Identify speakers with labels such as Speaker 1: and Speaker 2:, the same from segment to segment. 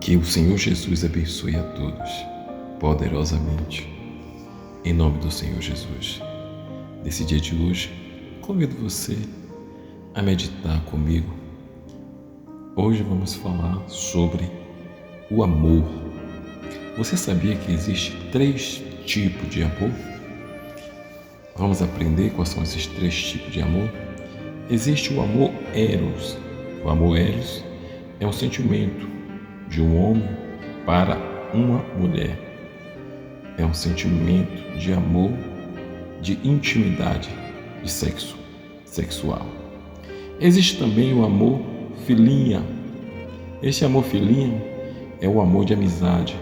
Speaker 1: Que o Senhor Jesus abençoe a todos poderosamente, em nome do Senhor Jesus. Nesse dia de hoje, convido você a meditar comigo. Hoje vamos falar sobre o amor. Você sabia que existe 3 tipos de amor? Vamos aprender quais são esses 3 tipos de amor. Existe o amor eros. O amor eros é um sentimento de um homem para uma mulher. É um sentimento de amor, de intimidade, de sexo, sexual. Existe também o amor filia. Este amor filia é o amor de amizade.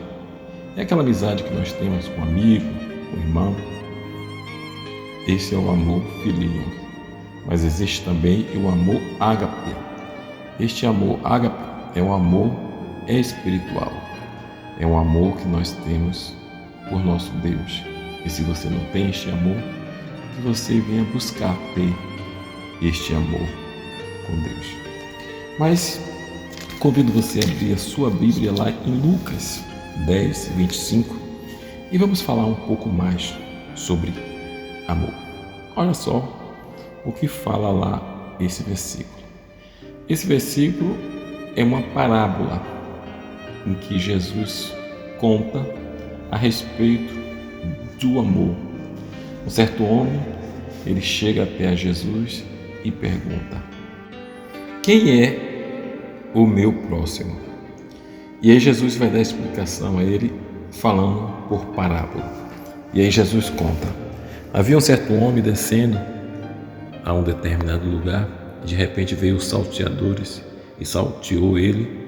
Speaker 1: É aquela amizade que nós temos com um amigo, com um irmão. Esse é o amor filia. Mas existe também o amor ágape. Este amor ágape é um amor espiritual. É um amor que nós temos por nosso Deus. E se você não tem este amor, que você venha buscar ter este amor com Deus. Mas convido você a abrir a sua Bíblia lá em Lucas 10, 25 e vamos falar um pouco mais sobre amor. Olha só o que fala lá esse versículo. Esse versículo é uma parábola em que Jesus conta a respeito do amor. Um certo homem, ele chega até a Jesus e pergunta: quem é o meu próximo? E aí Jesus vai dar explicação a ele falando por parábola. E aí Jesus conta: havia um certo homem descendo a um determinado lugar, e de repente veio os salteadores e salteou ele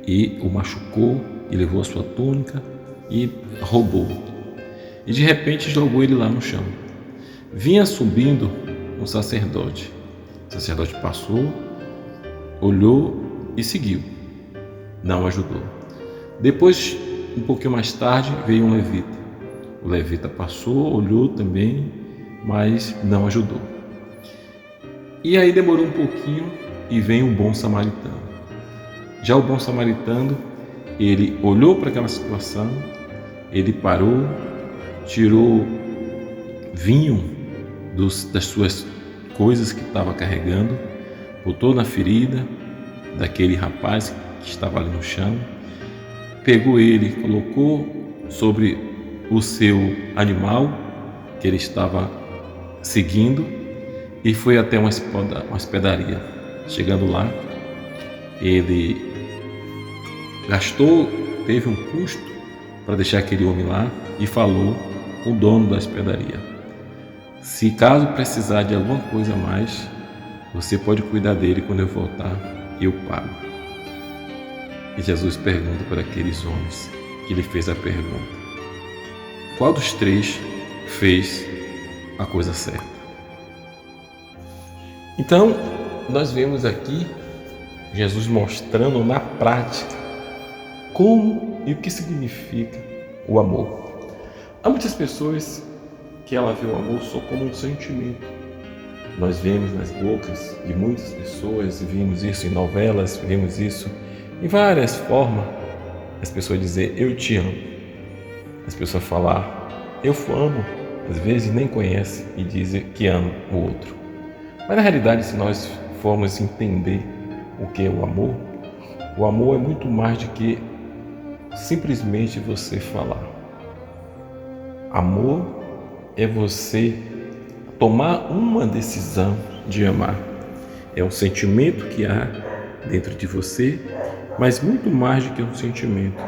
Speaker 1: e o machucou e levou a sua túnica e roubou. E de repente jogou ele lá no chão. Vinha subindo um sacerdote. O sacerdote passou, olhou e seguiu. Não ajudou. Depois, um pouquinho mais tarde, veio um levita. O levita passou, olhou também, mas não ajudou. E aí demorou um pouquinho e vem um bom samaritano. Já o bom samaritano, ele olhou para aquela situação, ele parou, tirou vinho das suas coisas que estava carregando, botou na ferida daquele rapaz que estava ali no chão, pegou ele, colocou sobre o seu animal que ele estava seguindo e foi até uma hospedaria. Chegando lá, ele teve um custo para deixar aquele homem lá e falou com o dono da hospedaria: se caso precisar de alguma coisa a mais, você pode cuidar dele, quando eu voltar eu pago. E Jesus pergunta para aqueles homens, que ele fez a pergunta: qual dos 3 fez a coisa certa? Então, nós vemos aqui Jesus mostrando na prática como e o que significa o amor. Há muitas pessoas que ela vê o amor só como um sentimento. Nós vemos nas bocas de muitas pessoas, vimos isso em novelas, vimos isso em várias formas, as pessoas dizer eu te amo, as pessoas falar eu amo, às vezes nem conhece e dizem que ama o outro. Mas na realidade, se nós formos entender o que é o amor é muito mais do que simplesmente você falar. Amor é você tomar uma decisão de amar. É um sentimento que há dentro de você, mas muito mais do que um sentimento.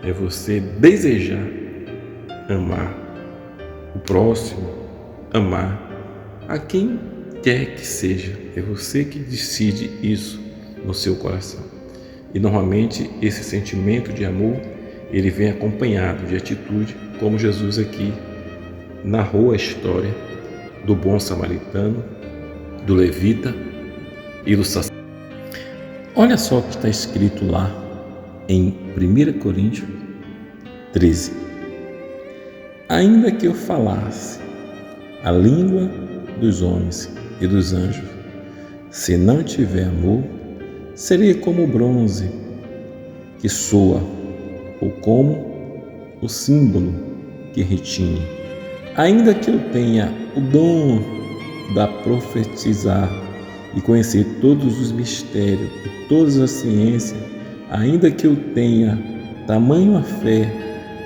Speaker 1: É você desejar amar o próximo, amar a quem quer que seja. É você que decide isso no seu coração. E normalmente esse sentimento de amor, ele vem acompanhado de atitude, como Jesus aqui narrou a história do bom samaritano, do levita e do sacerdote. Olha só o que está escrito lá em 1 Coríntios 13. Ainda que eu falasse a língua dos homens e dos anjos, se não tiver amor, seria como o bronze que soa, ou como o símbolo que retine. Ainda que eu tenha o dom da profetizar e conhecer todos os mistérios e todas as ciências, ainda que eu tenha tamanha fé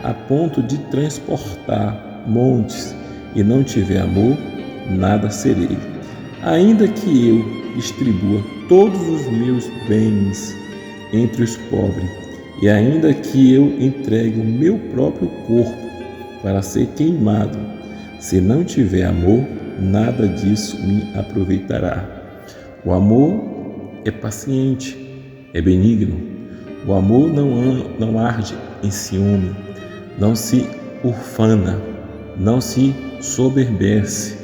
Speaker 1: a ponto de transportar montes e não tiver amor, nada serei. Ainda que eu distribua todos os meus bens entre os pobres, e ainda que eu entregue o meu próprio corpo para ser queimado, se não tiver amor, nada disso me aproveitará. O amor é paciente, é benigno. O amor não arde em ciúme, não se ufana, não se soberbece,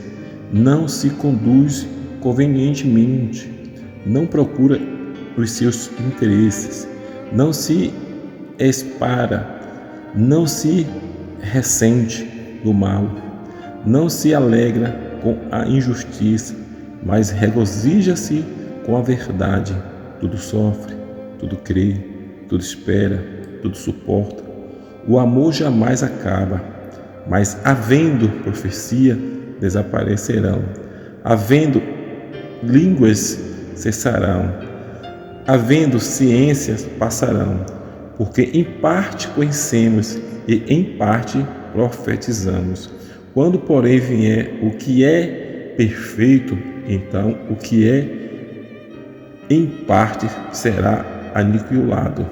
Speaker 1: não se conduz convenientemente, não procura os seus interesses, não se espara, não se ressente do mal, não se alegra com a injustiça, mas regozija-se com a verdade. Tudo sofre, tudo crê, tudo espera, tudo suporta. O amor jamais acaba, mas havendo profecia, desaparecerão, havendo línguas cessarão, havendo ciências passarão, porque em parte conhecemos e em parte profetizamos. Quando, porém, vier o que é perfeito, então o que é em parte será aniquilado.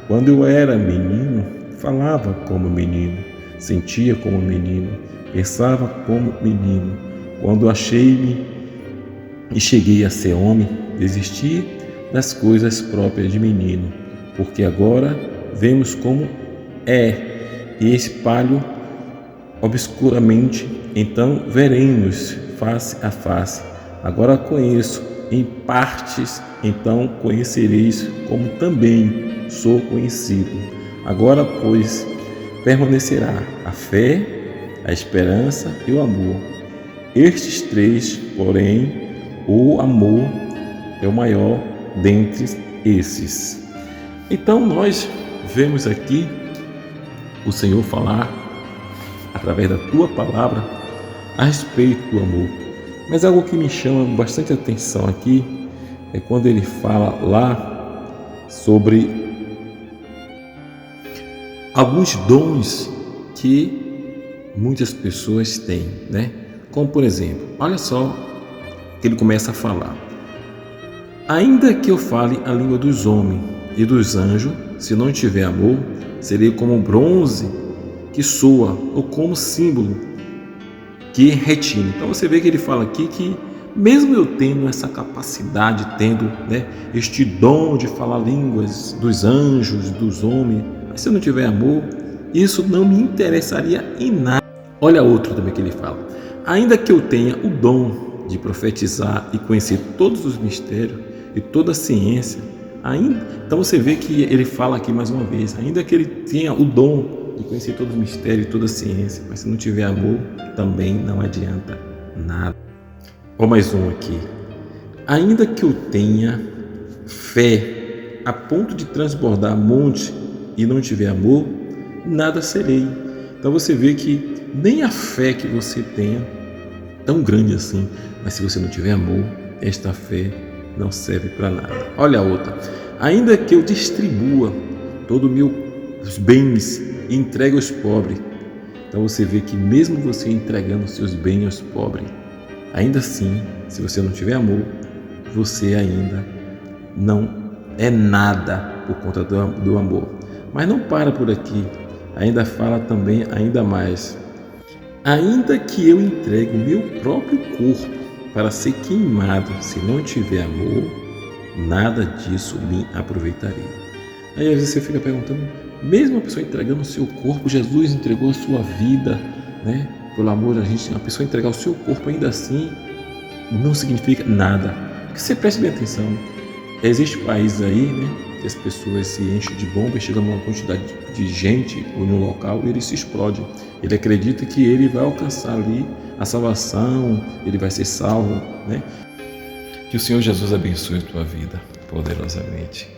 Speaker 1: Quando eu era menino, falava como menino, sentia como menino, pensava como menino. Quando achei-me e cheguei a ser homem, desisti das coisas próprias de menino, porque agora vemos como é e espalho obscuramente, então veremos face a face. Agora conheço em partes, então conhecereis como também sou conhecido. Agora, pois, permanecerá a fé, a esperança e o amor. Estes três, porém, o amor é o maior dentre esses. Então nós vemos aqui o Senhor falar através da tua palavra a respeito do amor. Mas algo que me chama bastante atenção aqui é quando ele fala lá sobre alguns dons que muitas pessoas têm, né? Como por exemplo, olha só que ele começa a falar: ainda que eu fale a língua dos homens e dos anjos, se não tiver amor, serei como bronze que soa, ou como símbolo que retine. Então você vê que ele fala aqui que mesmo eu tendo essa capacidade, tendo, este dom de falar línguas dos anjos, dos homens, mas se eu não tiver amor, isso não me interessaria em nada. Olha outro também que ele fala: ainda que eu tenha o dom de profetizar e conhecer todos os mistérios e toda a ciência, então você vê que ele fala aqui mais uma vez, ainda que ele tenha o dom de conhecer todos os mistérios e toda a ciência, mas se não tiver amor, também não adianta nada. Ou mais um aqui: ainda que eu tenha fé a ponto de transbordar monte e não tiver amor, nada serei. Então você vê que nem a fé que você tenha, tão grande assim, mas se você não tiver amor, esta fé não serve para nada. Olha a outra: ainda que eu distribua todos os meus bens e entregue aos pobres. Então você vê que mesmo você entregando seus bens aos pobres, ainda assim, se você não tiver amor, você ainda não é nada por conta do amor. Mas não para por aqui, ainda fala também ainda mais: ainda que eu entregue o meu próprio corpo para ser queimado, se não tiver amor, nada disso me aproveitaria. Aí às vezes você fica perguntando, mesmo a pessoa entregando o seu corpo, Jesus entregou a sua vida, pelo amor a gente, a pessoa entregar o seu corpo ainda assim não significa nada. Porque você preste bem atenção, existem países aí, que as pessoas se enchem de bomba e chegam numa quantidade de gente ou no local e ele se explode. Ele acredita que ele vai alcançar ali a salvação, ele vai ser salvo, Que o Senhor Jesus abençoe a tua vida poderosamente.